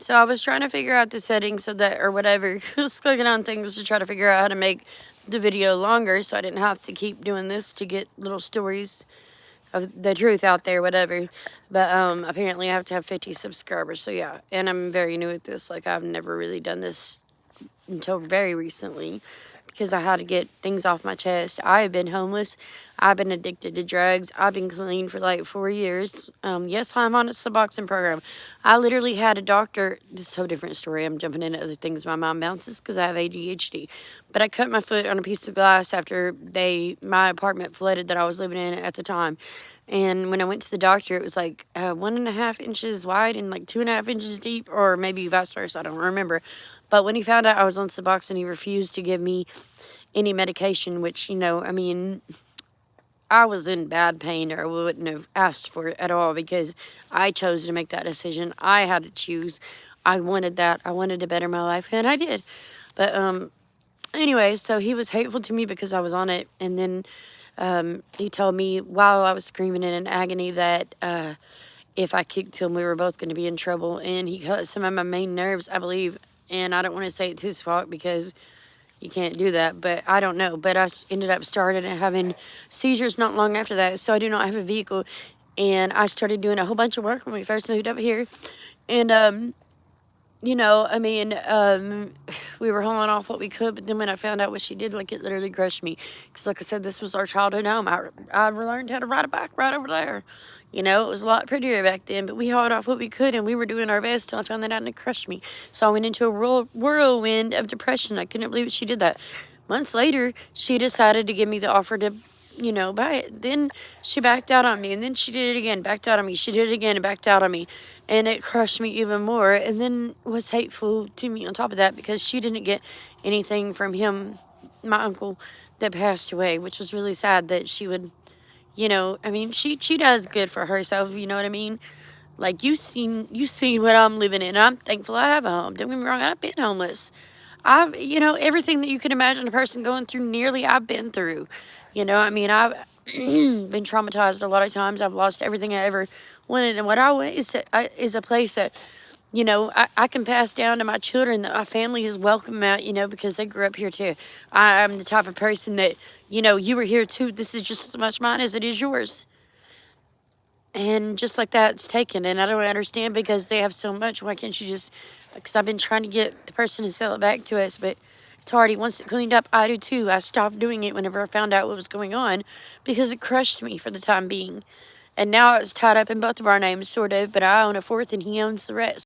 So I was trying to figure out the settings so that, or whatever, just clicking on things to try to figure out how to make the video longer so I didn't have to keep doing this to get little stories of the truth out there, whatever. But apparently I have to have 50 subscribers, so yeah. And I'm very new at this. Like, I've never really done this until very recently because I had to get things off my chest. I have been homeless. I've been addicted to drugs. I've been clean for like 4 years. Yes, I'm on a Suboxone program. I literally had a doctor. This is a so different story. I'm jumping into other things my mind bounces because I have ADHD. But I cut my foot on a piece of glass after my apartment flooded that I was living in at the time. And when I went to the doctor, it was like 1.5 inches wide and like 2.5 inches deep, or maybe vice versa. I don't remember. But when he found out I was on Suboxone, he refused to give me any medication, which, you know, I mean, I was in bad pain or wouldn't have asked for it at all because I chose to make that decision. I had to choose. I wanted that. I wanted to better my life, and I did. But anyway, so he was hateful to me because I was on it, and then he told me while I was screaming in agony that if I kicked him, we were both going to be in trouble, and he cut some of my main nerves, I believe, and I don't want to say it's his fault because you can't do that, but I don't know. But I ended up starting having seizures not long after that, so I do not have a vehicle, and I started doing a whole bunch of work when we first moved up here, and you know, I mean, we were holding off what we could, but then when I found out what she did, like, it literally crushed me. Because, like I said, this was our childhood home. I learned how to ride a bike right over there. You know, it was a lot prettier back then, but we hauled off what we could, and we were doing our best till I found that out, and it crushed me. So I went into a whirlwind of depression. I couldn't believe she did that. Months later, she decided to give me the offer to, you know, buy it. Then she backed out on me, and then she did it again, backed out on me. She did it again and backed out on me, and it crushed me even more, and then was hateful to me on top of that because she didn't get anything from him, my uncle that passed away, which was really sad that she would, you know, I mean, she does good for herself, you know what I mean? Like, you seen what I'm living in, and I'm thankful I have a home. Don't get me wrong, I've been homeless. You know, everything that you can imagine a person going through, nearly I've been through. You know, I mean, I've been traumatized a lot of times. I've lost everything I ever wanted. And what I want is a place that, you know, I can pass down to my children, that my family is welcome at, you know, because they grew up here too. I'm the type of person that, you know, you were here too. This is just as much mine as it is yours. And just like that, it's taken. And I don't understand because they have so much. Why can't you just, because I've been trying to get the person to sell it back to us, but it's hard. He wants it cleaned up. I do too. I stopped doing it whenever I found out what was going on because it crushed me for the time being. And now it's tied up in both of our names, sort of, but I own a fourth and he owns the rest.